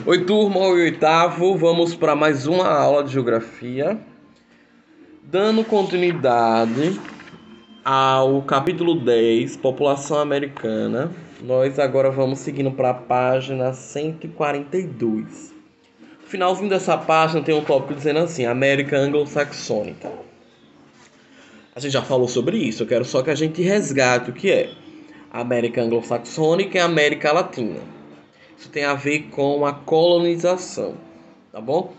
Oi, turma, oi, oitavo. Vamos para mais uma aula de geografia. Dando continuidade ao capítulo 10, População Americana. Nós agora vamos seguindo para a página 142. No finalzinho dessa página tem um tópico dizendo assim: América Anglo-Saxônica. A gente já falou sobre isso, eu quero só que a gente resgate o que é América Anglo-Saxônica e América Latina. Isso tem a ver com a colonização, tá bom?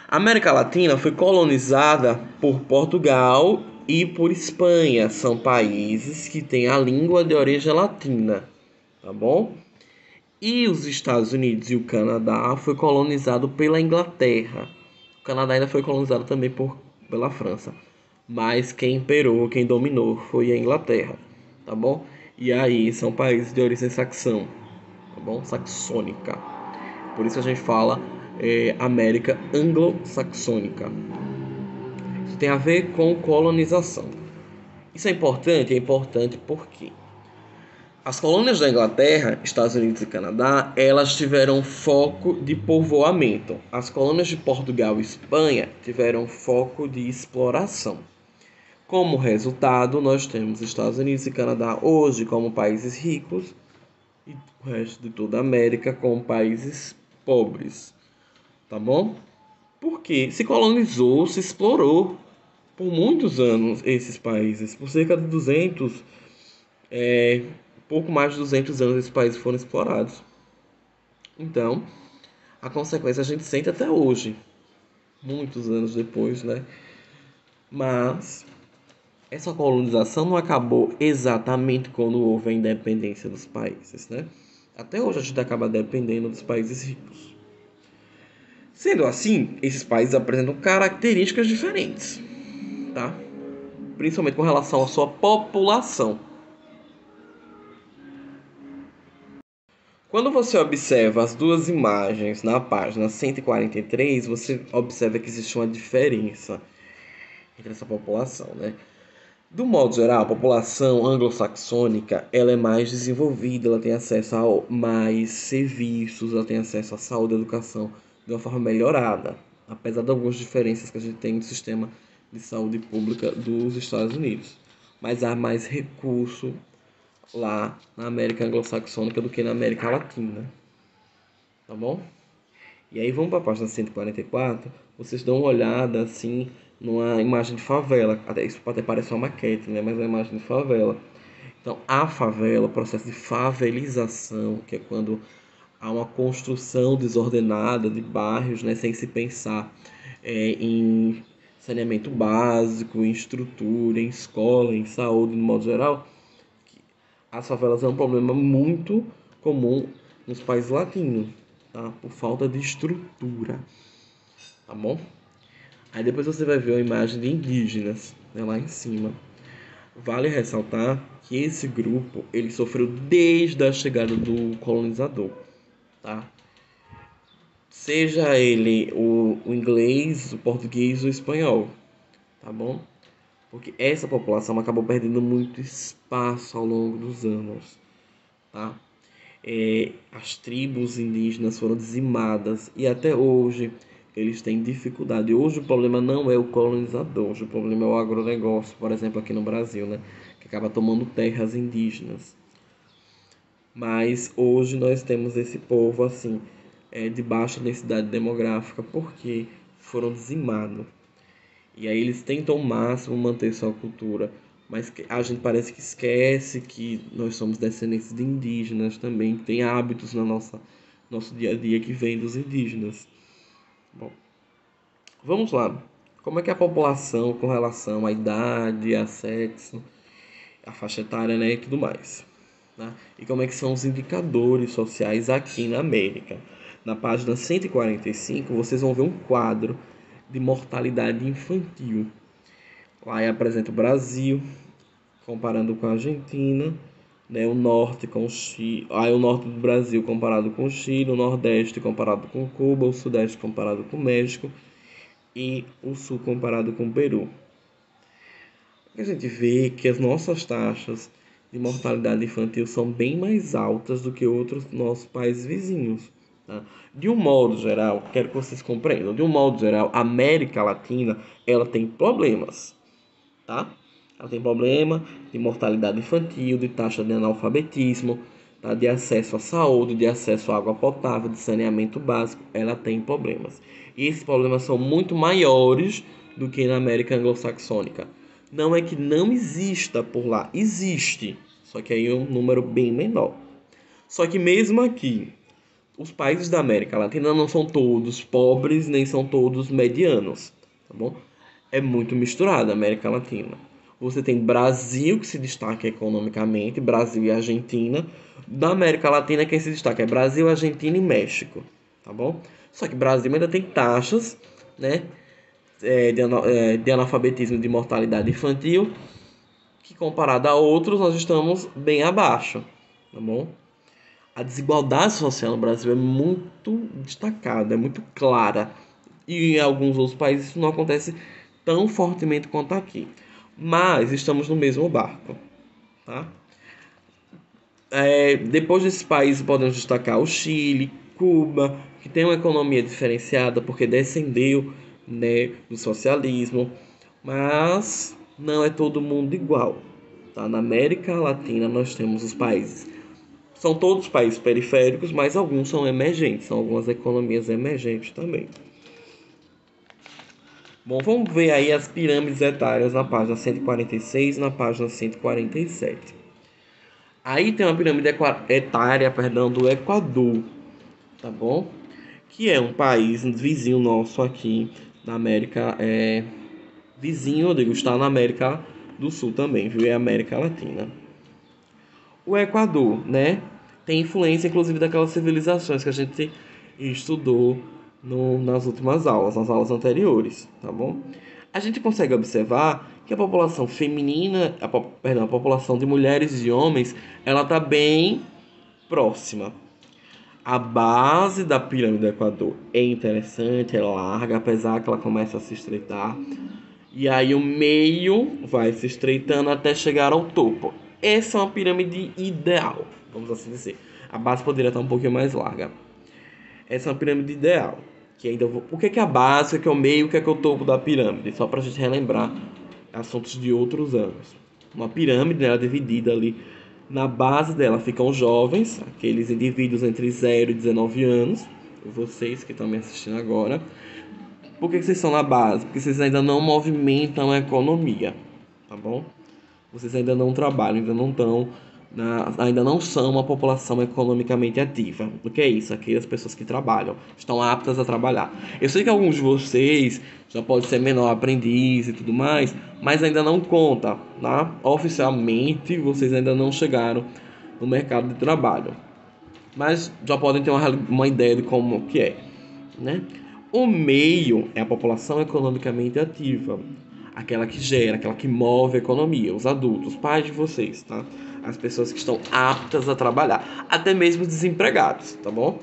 A América Latina foi colonizada por Portugal e por Espanha. São países que têm a língua de origem latina, tá bom? E os Estados Unidos e o Canadá foi colonizado pela Inglaterra. O Canadá ainda foi colonizado também pela França. Mas quem imperou, quem dominou foi a Inglaterra, tá bom? E aí são países de origem saxão, tá bom? Saxônica. Por isso a gente fala América Anglo-Saxônica. Isso tem a ver com colonização. Isso é importante porque as colônias da Inglaterra, Estados Unidos e Canadá, elas tiveram foco de povoamento. As colônias de Portugal e Espanha tiveram foco de exploração. Como resultado, nós temos Estados Unidos e Canadá hoje como países ricos e o resto de toda a América como países pobres, tá bom? Porque se colonizou, se explorou por muitos anos esses países, por cerca de 200, pouco mais de 200 anos esses países foram explorados. Então, a consequência a gente sente até hoje, muitos anos depois, né? Mas essa colonização não acabou exatamente quando houve a independência dos países, né? Até hoje a gente acaba dependendo dos países ricos. Sendo assim, esses países apresentam características diferentes, tá? Principalmente com relação à sua população. Quando você observa as duas imagens na página 143, você observa que existe uma diferença entre essa população, né? Do modo geral, a população anglo-saxônica, ela é mais desenvolvida, ela tem acesso a mais serviços, ela tem acesso à saúde e à educação de uma forma melhorada, apesar de algumas diferenças que a gente tem no sistema de saúde pública dos Estados Unidos. Mas há mais recurso lá na América anglo-saxônica do que na América Latina, tá bom? E aí vamos para a página 144, vocês dão uma olhada assim numa imagem de favela. Até isso pode até parecer uma maquete, né? Mas é uma imagem de favela. Então, a favela, o processo de favelização, que é quando há uma construção desordenada de bairros, né, sem se pensar em saneamento básico, em estrutura, em escola, em saúde, no modo geral. As favelas é um problema muito comum nos países latinos, tá? Por falta de estrutura, tá bom? Aí depois você vai ver uma imagem de indígenas, né, lá em cima. Vale ressaltar que esse grupo ele sofreu desde a chegada do colonizador, tá? Seja ele o inglês, o português ou o espanhol, tá bom? Porque essa população acabou perdendo muito espaço ao longo dos anos, tá? As tribos indígenas foram dizimadas e até hoje eles têm dificuldade. Hoje o problema não é o colonizador, hoje o problema é o agronegócio, por exemplo, aqui no Brasil, né? Que acaba tomando terras indígenas. Mas hoje nós temos esse povo assim, de baixa densidade demográfica, porque foram dizimados. E aí eles tentam ao máximo manter sua cultura, mas a gente parece que esquece que nós somos descendentes de indígenas também, que tem hábitos na nosso dia a dia que vem dos indígenas. Bom, vamos lá. Como é que é a população com relação à idade, a sexo, a faixa etária, né, e tudo mais, tá? E como é que são os indicadores sociais aqui na América? Na página 145, vocês vão ver um quadro de mortalidade infantil. Lá apresenta o Brasil, comparando com a Argentina, né, o norte com o Chile, aí o norte do Brasil comparado com o Chile, o nordeste comparado com Cuba, o sudeste comparado com o México e o sul comparado com o Peru. A gente vê que as nossas taxas de mortalidade infantil são bem mais altas do que outros nossos países vizinhos, Tá? De um modo geral, quero que vocês compreendam, de um modo geral, a América Latina, ela tem problemas, tá? Ela tem problema de mortalidade infantil, de taxa de analfabetismo, tá? De acesso à saúde, de acesso à água potável, de saneamento básico, ela tem problemas. E esses problemas são muito maiores do que na América anglo-saxônica. Não é que não exista por lá, existe, só que aí é um número bem menor. Só que mesmo aqui, os países da América Latina não são todos pobres, nem são todos medianos, tá bom? É muito misturada a América Latina. Você tem Brasil, que se destaca economicamente, Brasil e Argentina. Da América Latina, quem se destaca é Brasil, Argentina e México, tá bom? Só que Brasil ainda tem taxas, né, de analfabetismo e de mortalidade infantil, que comparado a outros, nós estamos bem abaixo, tá bom? A desigualdade social no Brasil é muito destacada, é muito clara. E em alguns outros países isso não acontece tão fortemente quanto aqui. Mas estamos no mesmo barco, tá? Depois desses países podemos destacar o Chile, Cuba, que tem uma economia diferenciada porque descendeu, né, do socialismo, mas não é todo mundo igual, tá? Na América Latina nós temos os países, são todos países periféricos, mas alguns são emergentes, são algumas economias emergentes também. Bom, vamos ver aí as pirâmides etárias na página 146 e na página 147. Aí tem uma pirâmide etária, perdão, do Equador, tá bom? Que é um país vizinho nosso aqui na América, vizinho, eu digo, está na América do Sul também, viu? É América Latina. O Equador, né, tem influência inclusive daquelas civilizações que a gente estudou nas últimas aulas, nas aulas anteriores, tá bom? A gente consegue observar que a população feminina, a população de mulheres e homens, ela está bem próxima. A base da pirâmide do Equador é interessante, é larga, apesar que ela começa a se estreitar. E aí o meio vai se estreitando até chegar ao topo. Essa é uma pirâmide ideal, vamos assim dizer. A base poderia estar um pouquinho mais larga. Essa é uma pirâmide ideal. Que ainda vou... O que é a base, o que é o meio, o que é o topo da pirâmide? Só para a gente relembrar assuntos de outros anos. Uma pirâmide, né, ela é dividida ali. Na base dela ficam os jovens, aqueles indivíduos entre 0 e 19 anos. Vocês que estão me assistindo agora. Por que vocês estão na base? Porque vocês ainda não movimentam a economia, tá bom? Vocês ainda não trabalham, ainda não são uma população economicamente ativa. O que é isso? Aquelas pessoas que trabalham, estão aptas a trabalhar. Eu sei que alguns de vocês já podem ser menor aprendiz e tudo mais, mas ainda não conta, tá? Oficialmente, vocês ainda não chegaram no mercado de trabalho. Mas já podem ter uma ideia de como que é, né? O meio é a população economicamente ativa, aquela que gera, aquela que move a economia, os adultos, os pais de vocês, tá? As pessoas que estão aptas a trabalhar, até mesmo desempregados, tá bom?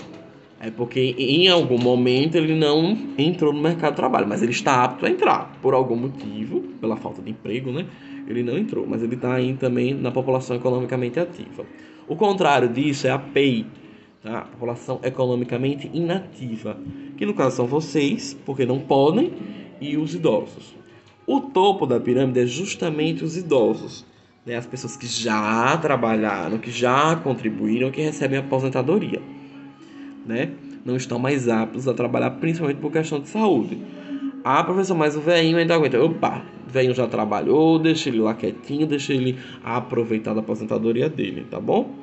É porque em algum momento ele não entrou no mercado de trabalho, mas ele está apto a entrar, por algum motivo, pela falta de emprego, né? Ele não entrou, mas ele está aí também na população economicamente ativa. O contrário disso é a PEI, tá? A população economicamente inativa, que no caso são vocês, porque não podem, e os idosos. O topo da pirâmide é justamente os idosos, né? As pessoas que já trabalharam, que já contribuíram, que recebem aposentadoria, né? Não estão mais aptos a trabalhar, principalmente por questão de saúde. Ah, professor, mas o velhinho ainda aguenta. Opa, o velhinho já trabalhou, deixa ele lá quietinho, deixa ele aproveitar da aposentadoria dele, tá bom?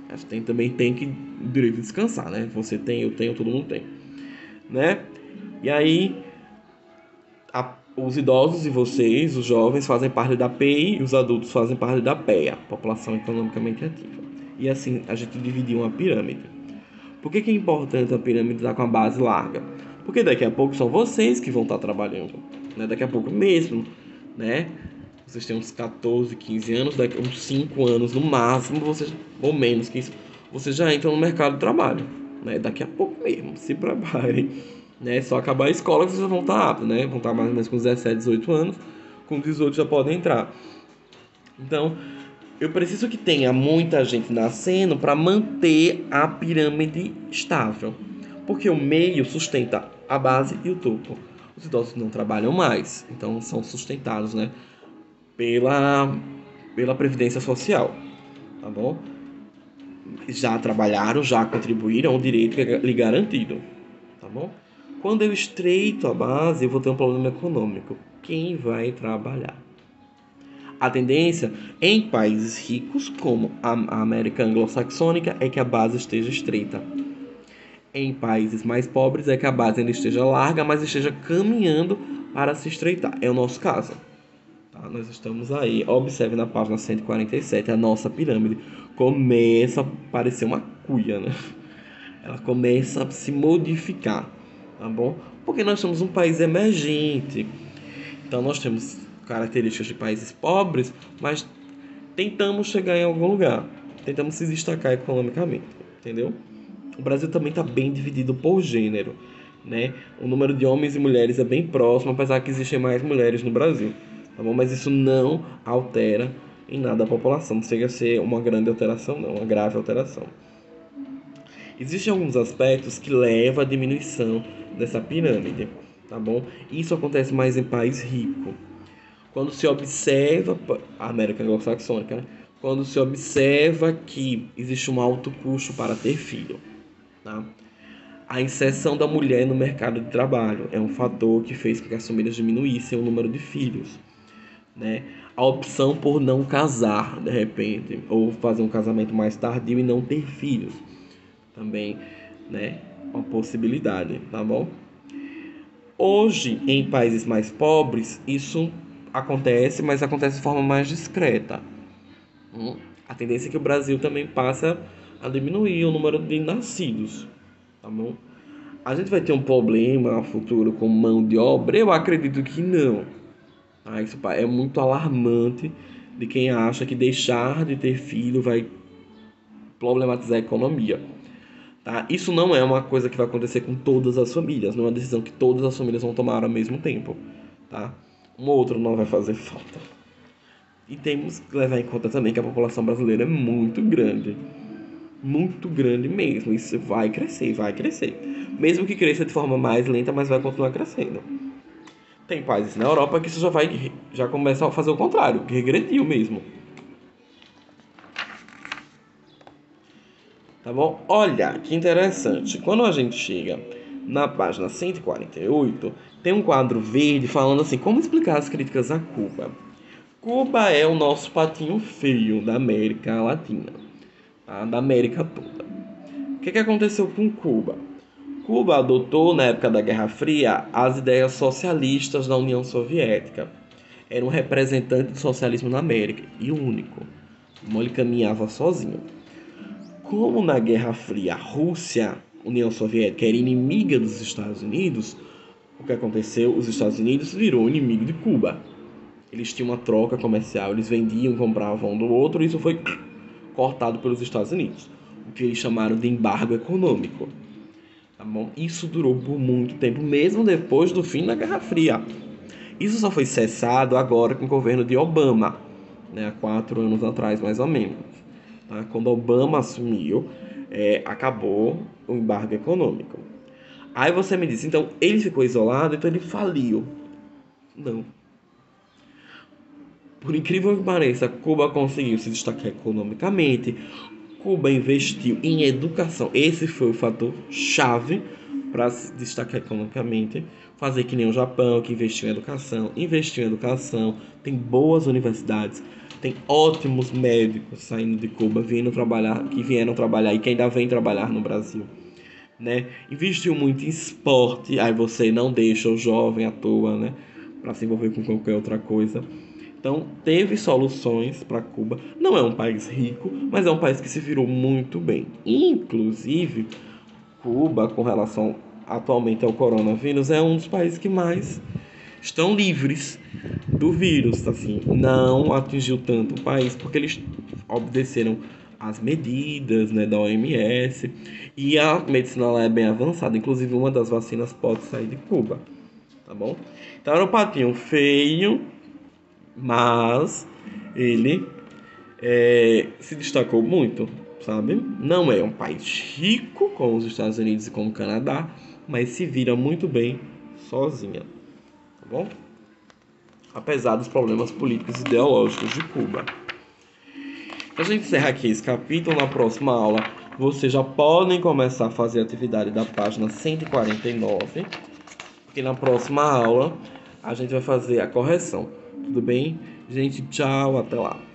Mas também tem que direito de descansar, né? Você tem, eu tenho, todo mundo tem, né? E aí, os idosos e vocês, os jovens, fazem parte da PEI e os adultos fazem parte da PEA, População Economicamente Ativa. E assim a gente dividiu uma pirâmide. Por que é importante a pirâmide estar com a base larga? Porque daqui a pouco são vocês que vão estar trabalhando, né? Daqui a pouco mesmo, né? Vocês têm uns 14, 15 anos, daqui a uns 5 anos no máximo, vocês, ou menos que isso, vocês já entram no mercado de trabalho, né? Daqui a pouco mesmo, se preparem, né? Só acabar a escola que vocês vão estar aptos, né? Vão estar mais ou menos com 17, 18 anos, com 18 já podem entrar. Então, eu preciso que tenha muita gente nascendo para manter a pirâmide estável. Porque o meio sustenta a base e o topo. Os idosos não trabalham mais, então são sustentados, né, pela Previdência Social, tá bom? Já trabalharam, já contribuíram, é um direito que é lhe garantido, tá bom? Quando eu estreito a base, eu vou ter um problema econômico. Quem vai trabalhar? A tendência em países ricos, como a América anglo-saxônica, é que a base esteja estreita. Em países mais pobres, é que a base ainda esteja larga, mas esteja caminhando para se estreitar. É o nosso caso. Tá? Nós estamos aí. Observe na página 147, a nossa pirâmide começa a parecer uma cuia, né? Ela começa a se modificar, tá bom? Porque nós somos um país emergente. Então nós temos características de países pobres, mas tentamos chegar em algum lugar. Tentamos se destacar economicamente, entendeu? O Brasil também está bem dividido por gênero, né? O número de homens e mulheres é bem próximo, apesar que existem mais mulheres no Brasil, tá bom? Mas isso não altera em nada a população. Não chega a ser uma grande alteração, não, uma grave alteração. Existem alguns aspectos que levam à diminuição dessa pirâmide, tá bom? Isso acontece mais em país rico. Quando se observa, a América anglo-saxônica, né? Quando se observa que existe um alto custo para ter filho, tá? A inserção da mulher no mercado de trabalho é um fator que fez com que as famílias diminuíssem o número de filhos, né? A opção por não casar, de repente, ou fazer um casamento mais tardio e não ter filhos, também, né? Uma possibilidade, tá bom? Hoje, em países mais pobres, isso acontece, mas acontece de forma mais discreta. A tendência é que o Brasil também passe a diminuir o número de nascidos, tá bom? A gente vai ter um problema no futuro com mão de obra? Eu acredito que não. Tá? Isso é muito alarmante de quem acha que deixar de ter filho vai problematizar a economia. Tá? Isso não é uma coisa que vai acontecer com todas as famílias, não é uma decisão que todas as famílias vão tomar ao mesmo tempo. Tá? Um ou outro não vai fazer falta. E temos que levar em conta também que a população brasileira é muito grande mesmo. Isso vai crescer, vai crescer. Mesmo que cresça de forma mais lenta, mas vai continuar crescendo. Tem países na Europa que isso já começa a fazer o contrário, que regrediu mesmo. Tá bom? Olha, que interessante. Quando a gente chega na página 148, tem um quadro verde falando assim, como explicar as críticas a Cuba. Cuba é o nosso patinho feio da América Latina, tá? Da América toda. O que aconteceu com Cuba? Cuba adotou, na época da Guerra Fria, as ideias socialistas da União Soviética. Era um representante do socialismo na América, e o único. Não, ele caminhava sozinho. Como na Guerra Fria a Rússia, União Soviética, era inimiga dos Estados Unidos, o que aconteceu? Os Estados Unidos virou inimigo de Cuba. Eles tinham uma troca comercial, eles vendiam, compravam um do outro, e isso foi cortado pelos Estados Unidos. O que eles chamaram de embargo econômico. Tá bom? Isso durou por muito tempo, mesmo depois do fim da Guerra Fria. Isso só foi cessado agora com o governo de Obama, né, há 4 anos atrás, mais ou menos. Tá? Quando Obama assumiu, acabou o embargo econômico. Aí você me diz, então ele ficou isolado, então ele faliu. Não. Por incrível que pareça, Cuba conseguiu se destacar economicamente. Cuba investiu em educação. Esse foi o fator chave para se destacar economicamente. Fazer que nem o Japão, que investiu em educação, tem boas universidades, tem ótimos médicos saindo de Cuba, que vieram trabalhar e que ainda vêm trabalhar no Brasil, né? Investiu muito em esporte, aí você não deixa o jovem à toa, né, para se envolver com qualquer outra coisa. Então, teve soluções para Cuba. Não é um país rico, mas é um país que se virou muito bem. Inclusive, Cuba, com relação atualmente ao coronavírus, é um dos países que mais estão livres do vírus. Assim, não atingiu tanto o país porque eles obedeceram às medidas, né, da OMS, e a medicina lá é bem avançada. Inclusive, uma das vacinas pode sair de Cuba. Tá bom? Então, era um patinho feio, mas ele se destacou muito, sabe? Não é um país rico como os Estados Unidos e como o Canadá, mas se vira muito bem sozinha, tá bom? Apesar dos problemas políticos e ideológicos de Cuba. A gente encerra aqui esse capítulo. Na próxima aula, vocês já podem começar a fazer a atividade da página 149, porque na próxima aula a gente vai fazer a correção. Tudo bem? Gente, tchau, até lá.